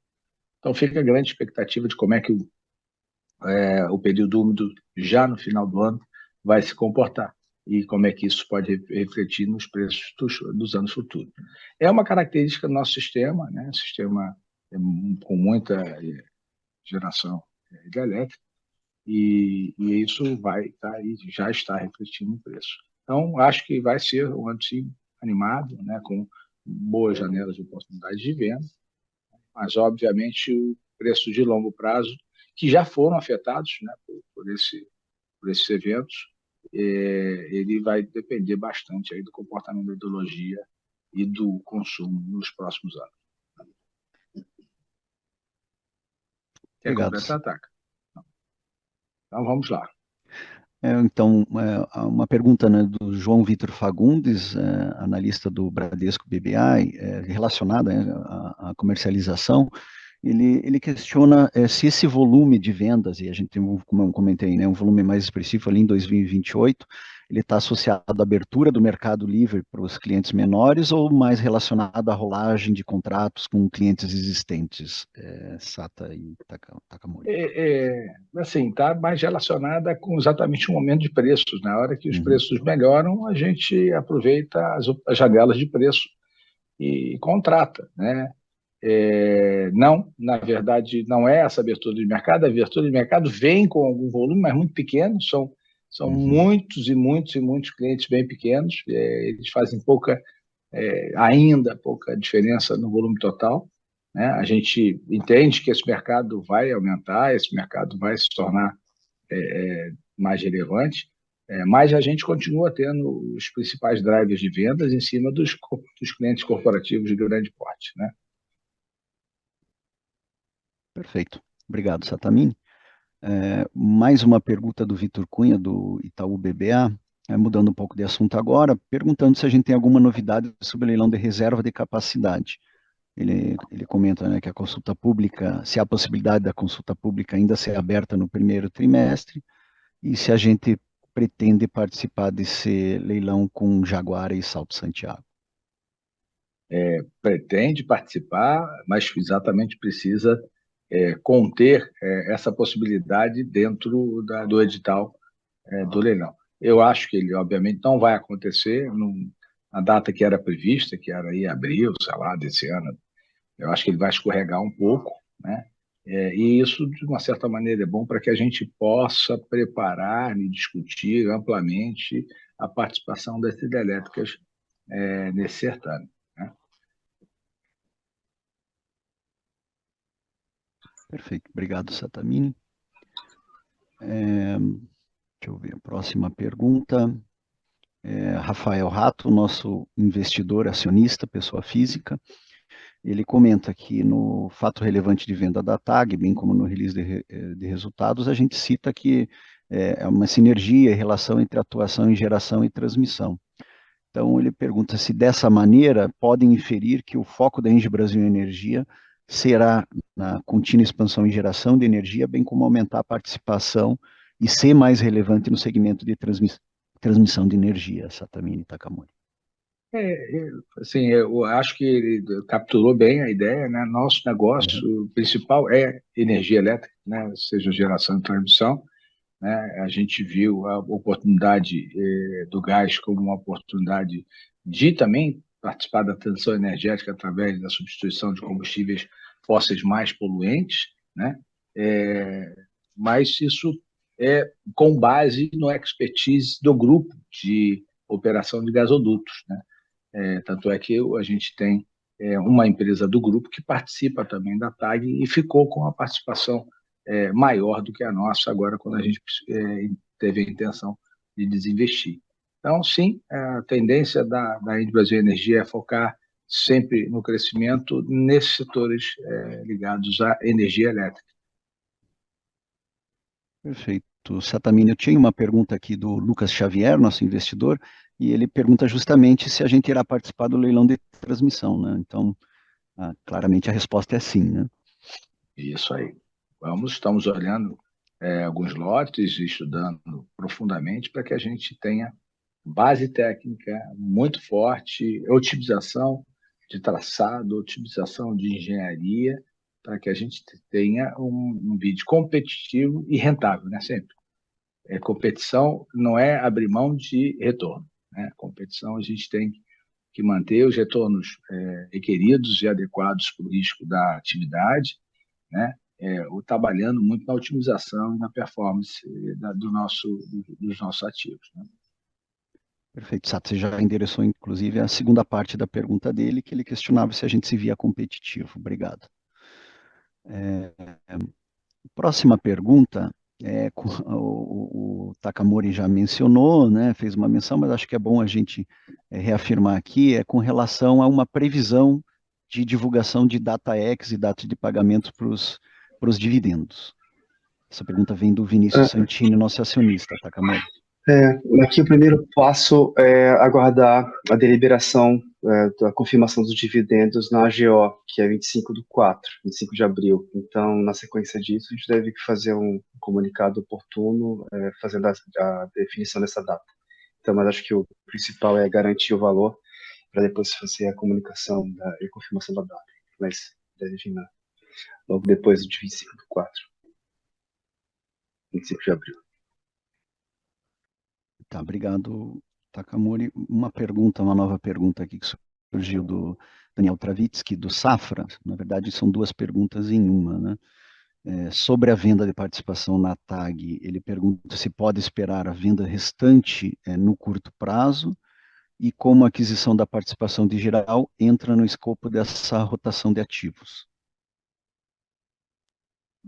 Então, fica a grande expectativa de como é que o período úmido já no final do ano vai se comportar e como é que isso pode refletir nos preços dos anos futuros. É uma característica do nosso sistema, né? Sistema com muita geração hidrelétrica, e isso vai estar aí, já está refletindo no preço. Então, acho que vai ser um ano sim, animado, né? Com boas janelas de oportunidade de venda, mas, obviamente, o preço de longo prazo, que já foram afetados, né, por esses eventos, ele vai depender bastante aí do comportamento da ideologia e do consumo nos próximos anos. Quer Obrigado. completar, Taka? Então, vamos lá. Então, uma pergunta, né, do João Vitor Fagundes, analista do Bradesco BBI, relacionada, né, à comercialização. Ele questiona se esse volume de vendas, e a gente tem, como eu comentei, né, um volume mais expressivo ali em 2028, ele está associado à abertura do mercado livre para os clientes menores ou mais relacionado à rolagem de contratos com clientes existentes, Sata e Takamori? Assim, está mais relacionada com exatamente o momento de preços. Na hora que os Uhum, preços melhoram, a gente aproveita as janelas de preço e contrata, né? Não, na verdade, não é essa abertura de mercado. A abertura de mercado vem com algum volume, mas muito pequeno. São uhum, muitos e muitos e muitos clientes bem pequenos. Eles fazem ainda pouca diferença no volume total, né? A gente entende que esse mercado vai aumentar, esse mercado vai se tornar mais relevante, mas a gente continua tendo os principais drivers de vendas em cima dos clientes corporativos de grande porte, né? perfeito. Obrigado, Satamini. Mais uma pergunta do Vitor Cunha, do Itaú BBA, mudando um pouco de assunto agora, perguntando se a gente tem alguma novidade sobre o leilão de reserva de capacidade. Ele comenta, né, que a consulta pública, se há possibilidade da consulta pública ainda ser aberta no primeiro trimestre, e se a gente pretende participar desse leilão com Jaguara e Salto Santiago. Pretende participar, mas exatamente precisa conter essa possibilidade dentro do edital do leilão. Eu acho que ele, obviamente, não vai acontecer na data que era prevista, que era em abril, sei lá, desse ano. Eu acho que ele vai escorregar um pouco, né? E isso, de uma certa maneira, é bom para que a gente possa preparar e discutir amplamente a participação das hidrelétricas nesse certame, né? Perfeito, obrigado, Satamini. Deixa eu ver a próxima pergunta. Rafael Rato, nosso investidor, acionista, pessoa física, ele comenta que no fato relevante de venda da TAG, bem como no release de resultados, a gente cita que é uma sinergia em relação entre atuação em geração e transmissão. Então, ele pergunta se dessa maneira podem inferir que o foco da Engie Brasil Energia será na contínua expansão em geração de energia, bem como aumentar a participação e ser mais relevante no segmento de transmissão de energia, Satamini Takamori. Assim, eu acho que ele capturou bem a ideia, né? Nosso negócio principal é energia elétrica, né? Seja geração e transmissão, né? A gente viu a oportunidade do gás como uma oportunidade de também participar da transição energética através da substituição de combustíveis fósseis mais poluentes, né? É, mas isso é com base no expertise do grupo de operação de gasodutos, né? Tanto é que a gente tem uma empresa do grupo que participa também da TAG e ficou com a participação maior do que a nossa agora, quando a gente teve a intenção de desinvestir. Então, sim, a tendência da Ende Brasil Energia é focar sempre no crescimento nesses setores ligados à energia elétrica. Perfeito. Satamini, eu tinha uma pergunta aqui do Lucas Xavier, nosso investidor, e ele pergunta justamente se a gente irá participar do leilão de transmissão, né? Então, claramente a resposta é sim, né? Isso aí. Estamos olhando alguns lotes, estudando profundamente para que a gente tenha base técnica muito forte, otimização de traçado, otimização de engenharia, para que a gente tenha um bid competitivo e rentável, né? Sempre. Competição não é abrir mão de retorno, né? Competição a gente tem que manter os retornos requeridos e adequados para o risco da atividade, né? Trabalhando muito na otimização e na performance dos nossos ativos, né? Perfeito, Sato. Você já endereçou, inclusive, a segunda parte da pergunta dele, que ele questionava se a gente se via competitivo. Obrigado. Próxima pergunta, o Takamori já mencionou, né, fez uma menção, mas acho que é bom a gente reafirmar aqui, é com relação a uma previsão de divulgação de DataX e data de pagamento para os dividendos. Essa pergunta vem do Vinícius Santini, nosso acionista, Takamori. Aqui o primeiro passo é aguardar a deliberação da confirmação dos dividendos na AGO, que é 25 de abril. Então, na sequência disso, a gente deve fazer um comunicado oportuno, fazendo a definição dessa data. Então, mas acho que o principal é garantir o valor para depois fazer a comunicação e a confirmação da data. Mas deve vir logo depois de 25 de abril. Tá, obrigado, Takamori. Uma nova pergunta aqui que surgiu do Daniel Travitsky, do Safra. Na verdade, são duas perguntas em uma, né? Sobre a venda de participação na TAG, ele pergunta se pode esperar a venda restante no curto prazo e como a aquisição da participação de geral entra no escopo dessa rotação de ativos.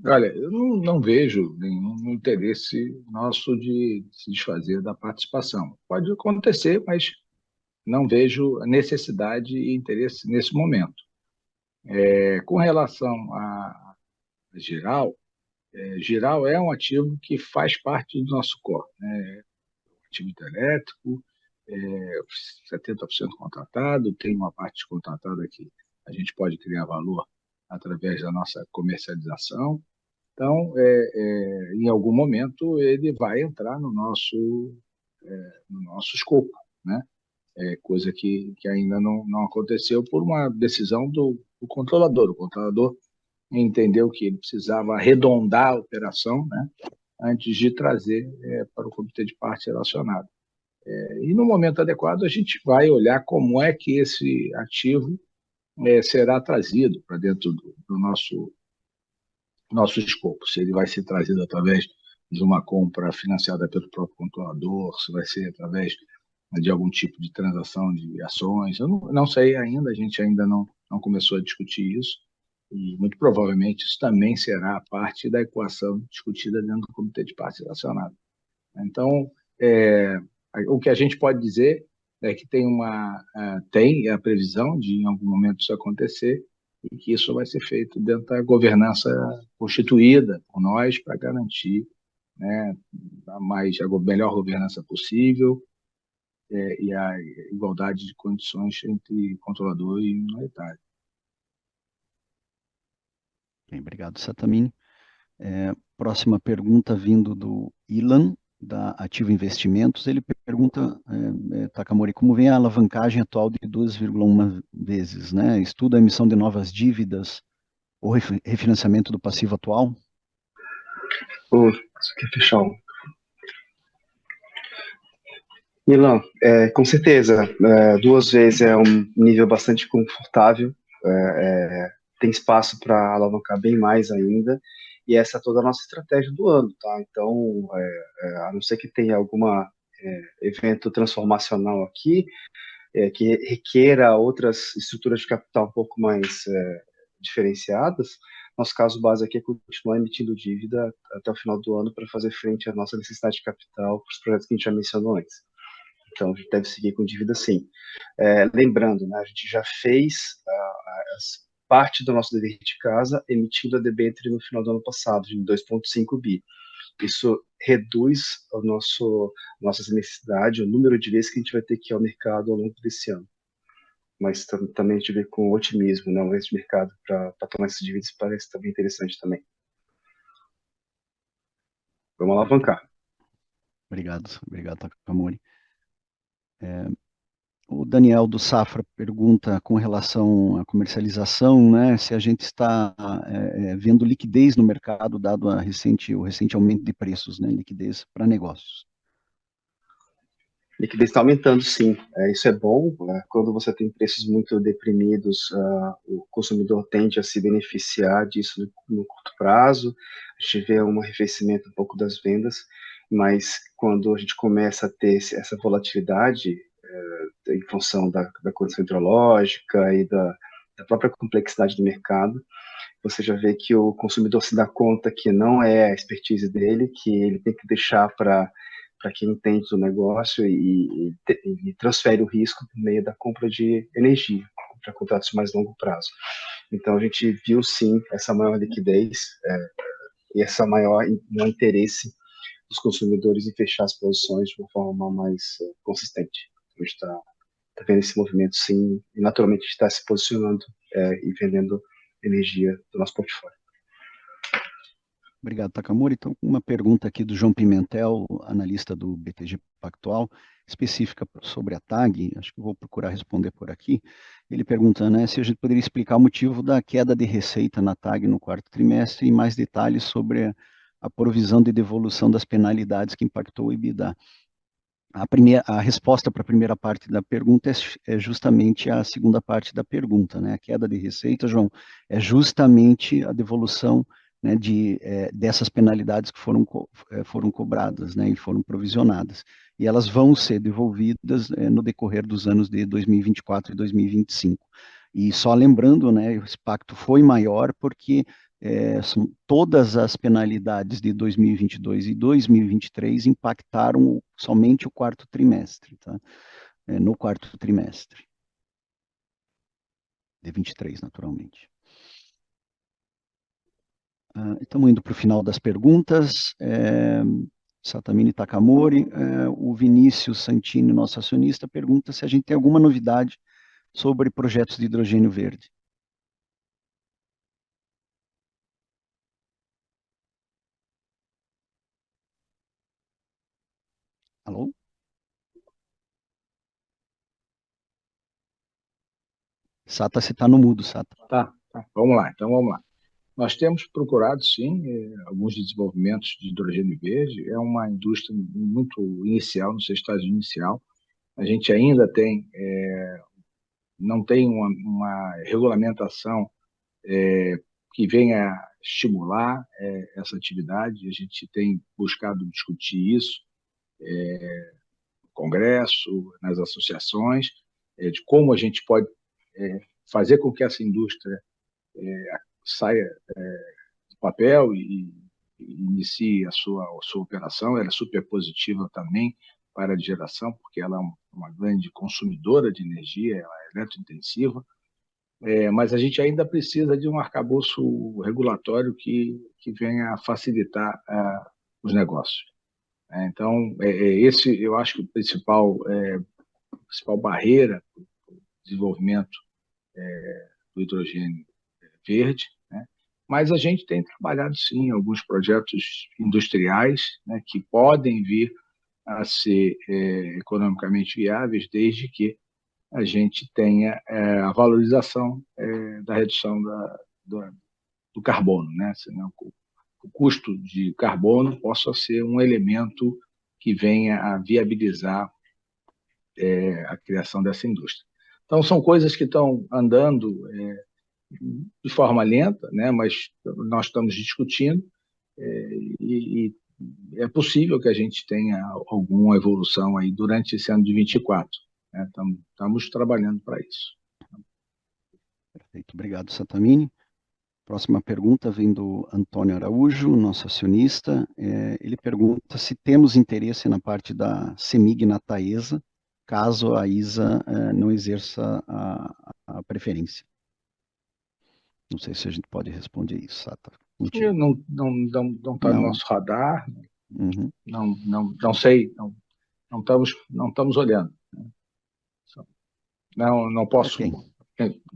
Olha, eu não vejo nenhum interesse nosso de se desfazer da participação. Pode acontecer, mas não vejo necessidade e interesse nesse momento. Com relação a Geral, Geral é um ativo que faz parte do nosso core, né? Ativo elétrico, 70% contratado, tem uma parte contratada que a gente pode criar valor através da nossa comercialização. Então, em algum momento, ele vai entrar no nosso escopo, né? Coisa que ainda não aconteceu por uma decisão do controlador. O controlador entendeu que ele precisava arredondar a operação, né, antes de trazer para o comitê de parte relacionado. E no momento adequado, a gente vai olhar como é que esse ativo será trazido para dentro do nosso escopo, se ele vai ser trazido através de uma compra financiada pelo próprio controlador, se vai ser através de algum tipo de transação de ações. Eu não sei ainda, a gente ainda não começou a discutir isso, e muito provavelmente isso também será parte da equação discutida dentro do comitê de partes relacionadas. Então, o que a gente pode dizer é que tem a previsão de em algum momento isso acontecer, e que isso vai ser feito dentro da governança constituída por nós para garantir, né, a melhor governança possível e a igualdade de condições entre controlador e minoritário. Bem, obrigado, Satamini. Próxima pergunta vindo do Ilan, da Ativo Investimentos, ele pergunta, Takamori, como vem a alavancagem atual de 2,1 vezes, né? Estuda a emissão de novas dívidas ou refinanciamento do passivo atual? Isso aqui é fechar um. Milan, com certeza, 2 vezes é um nível bastante confortável, tem espaço para alavancar bem mais ainda, e essa é toda a nossa estratégia do ano, tá? Então, a não ser que tenha alguma evento transformacional aqui, que requeira outras estruturas de capital um pouco mais diferenciadas, nosso caso base aqui é continuar emitindo dívida até o final do ano para fazer frente à nossa necessidade de capital para os projetos que a gente já mencionou antes. Então, a gente deve seguir com dívida sim. Lembrando, né, a gente já fez parte do nosso dever de casa emitindo a debênture no final do ano passado, de 2,5 bi. Isso reduz nossas necessidades, o número de vezes que a gente vai ter que ir ao mercado ao longo desse ano. Mas também a gente vê com otimismo, né, o resto de mercado para tomar essas dívidas parece também interessante também. Vamos alavancar. Obrigado, Takamori. O Daniel do Safra pergunta com relação à comercialização, né, se a gente está vendo liquidez no mercado, dado o recente aumento de preços, né, liquidez para negócios. Liquidez está aumentando, sim. Isso é bom. Quando você tem preços muito deprimidos, o consumidor tende a se beneficiar disso no curto prazo. A gente vê um arrefecimento um pouco das vendas, mas quando a gente começa a ter essa volatilidade, em função da condição hidrológica e da própria complexidade do mercado, você já vê que o consumidor se dá conta que não é a expertise dele, que ele tem que deixar para quem entende do negócio e transfere o risco por meio da compra de energia, para contratos de mais longo prazo. Então, a gente viu, sim, essa maior liquidez e essa maior interesse dos consumidores em fechar as posições de uma forma mais consistente. A gente está vendo esse movimento, sim, e naturalmente está se posicionando e vendendo energia do nosso portfólio. Obrigado, Takamori. Então, uma pergunta aqui do João Pimentel, analista do BTG Pactual, específica sobre a TAG, acho que vou procurar responder por aqui. Ele pergunta, né, se a gente poderia explicar o motivo da queda de receita na TAG no quarto trimestre e mais detalhes sobre a provisão de devolução das penalidades que impactou o EBITDA. A resposta para a primeira parte da pergunta é justamente a segunda parte da pergunta, né? A queda de receita, João, é justamente a devolução, né, dessas penalidades que foram cobradas, né, e foram provisionadas. E elas vão ser devolvidas no decorrer dos anos de 2024 e 2025. E só lembrando, né, esse pacto foi maior porque são todas as penalidades de 2022 e 2023 impactaram somente o quarto trimestre, tá? No quarto trimestre de 23, naturalmente. Estamos indo para o final das perguntas. Satamini Takamori, o Vinícius Santini, nosso acionista, pergunta se a gente tem alguma novidade sobre projetos de hidrogênio verde. Alô? Sata, você está no mudo, Sata. Tá. Vamos lá, então vamos lá. Nós temos procurado, sim, alguns desenvolvimentos de hidrogênio verde. É uma indústria muito inicial, no seu estágio inicial. A gente ainda não tem uma regulamentação que venha estimular essa atividade. A gente tem buscado discutir isso no Congresso, nas associações, de como a gente pode fazer com que essa indústria saia do papel e inicie a sua operação. Ela é super positiva também para a geração, porque ela é uma grande consumidora de energia, ela é eletrointensiva, mas a gente ainda precisa de um arcabouço regulatório que venha a facilitar os negócios. Então, esse eu acho que a principal barreira para o desenvolvimento do hidrogênio verde, né? Mas a gente tem trabalhado, sim, em alguns projetos industriais, né, que podem vir a ser economicamente viáveis, desde que a gente tenha a valorização da redução do carbono, né? Senão, o custo de carbono possa ser um elemento que venha a viabilizar a criação dessa indústria. Então, são coisas que estão andando de forma lenta, né? Mas nós estamos discutindo e é possível que a gente tenha alguma evolução aí durante esse ano de 24. Né? Estamos trabalhando para isso. Perfeito, obrigado, Sattamini. Próxima pergunta vem do Antônio Araújo, nosso acionista. Ele pergunta se temos interesse na parte da CEMIG na Taesa, caso a ISA não exerça a preferência. Não sei se a gente pode responder isso, Sata. Não está no nosso radar, Uhum. não sei, não estamos olhando. Não posso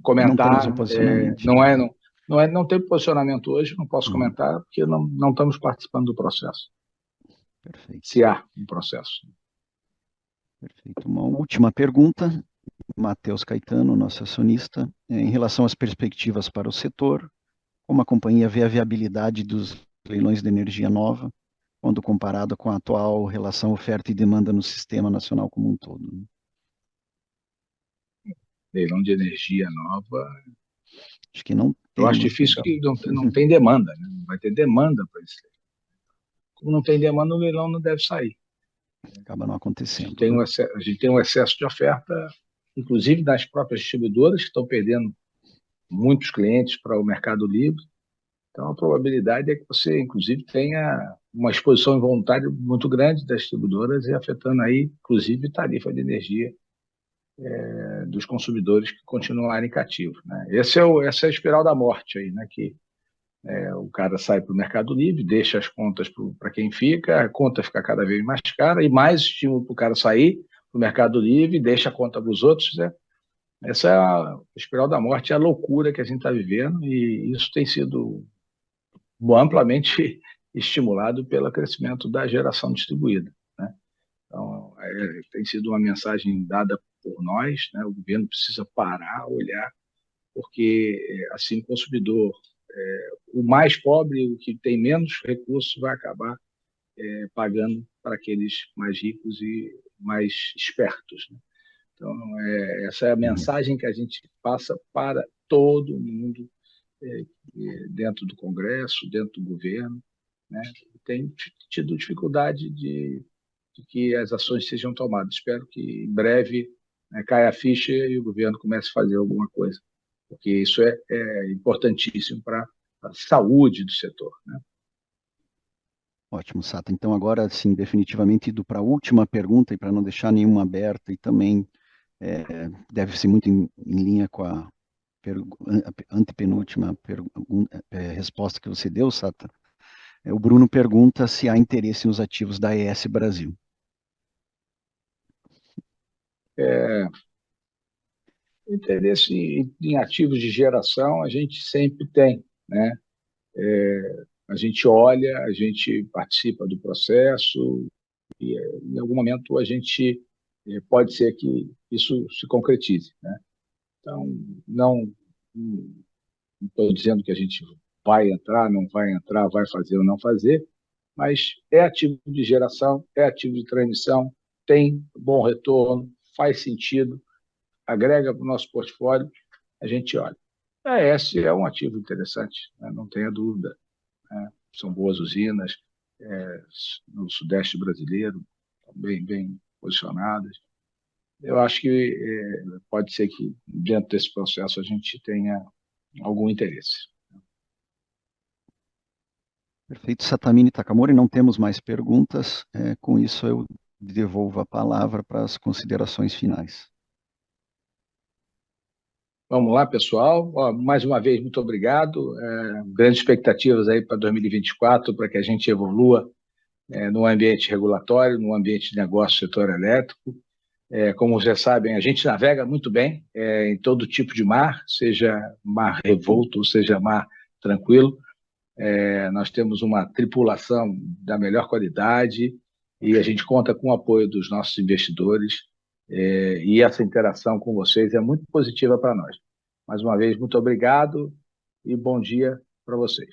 comentar. Não temos um posicionamento. Não tem posicionamento hoje, não posso comentar, porque não estamos participando do processo. Perfeito. Se há um processo. Perfeito. Uma última pergunta, Matheus Caetano, nosso acionista, em relação às perspectivas para o setor, como a companhia vê a viabilidade dos leilões de energia nova, quando comparado com a atual relação oferta e demanda no sistema nacional como um todo? Né? Leilão de energia nova. Acho que não. Eu acho difícil que não tem demanda, né? Não vai ter demanda para isso. Como não tem demanda, o leilão não deve sair. Acaba não acontecendo. A gente tem um excesso de oferta, inclusive das próprias distribuidoras, que estão perdendo muitos clientes para o Mercado Livre. Então, a probabilidade é que você, inclusive, tenha uma exposição involuntária muito grande das distribuidoras e afetando aí, inclusive, tarifa de energia dos consumidores que continuarem cativos. Né? Essa é a espiral da morte aí, né? Que o cara sai para o Mercado Livre, deixa as contas para quem fica, a conta fica cada vez mais cara e mais estímulo para o cara sair para o Mercado Livre, deixa a conta para os outros. Né? Essa é a espiral da morte, é a loucura que a gente está vivendo e isso tem sido amplamente estimulado pelo crescimento da geração distribuída. Né? Então, tem sido uma mensagem dada por nós, né? O governo precisa parar, olhar, porque assim o consumidor, o mais pobre, o que tem menos recursos, vai acabar pagando para aqueles mais ricos e mais espertos. Né? Então, essa é a mensagem que a gente passa para todo mundo, dentro do Congresso, dentro do governo, né? Tem tido dificuldade de que as ações sejam tomadas. Espero que em breve caia a ficha e o governo comece a fazer alguma coisa, porque isso é importantíssimo para a saúde do setor. Né? Ótimo, Sata. Então, agora, sim, definitivamente indo para a última pergunta e para não deixar nenhuma aberta e também deve ser muito em linha com a antepenúltima resposta que você deu, Sata. O Bruno pergunta se há interesse nos ativos da ES Brasil. Interesse em ativos de geração a gente sempre tem, né? A gente olha, a gente participa do processo e em algum momento a gente pode ser que isso se concretize, né? Então, não estou dizendo que a gente vai entrar, não vai entrar, vai fazer ou não fazer, mas é ativo de geração, é ativo de transmissão, tem bom retorno, faz sentido, agrega para o nosso portfólio, a gente olha. A ES é um ativo interessante, né? Não tenha dúvida. Né? São boas usinas no Sudeste brasileiro, bem posicionadas. Eu acho que pode ser que dentro desse processo a gente tenha algum interesse. Perfeito, Sattamini Takamori, não temos mais perguntas. Com isso, eu devolvo a palavra para as considerações finais. Vamos lá, pessoal. Mais uma vez, muito obrigado. Grandes expectativas aí para 2024, para que a gente evolua no ambiente regulatório, no ambiente de negócio do setor elétrico. Como vocês sabem, a gente navega muito bem em todo tipo de mar, seja mar revolto, seja mar tranquilo. nós temos uma tripulação da melhor qualidade e a gente conta com o apoio dos nossos investidores, e essa interação com vocês é muito positiva para nós. Mais uma vez, muito obrigado e bom dia para vocês.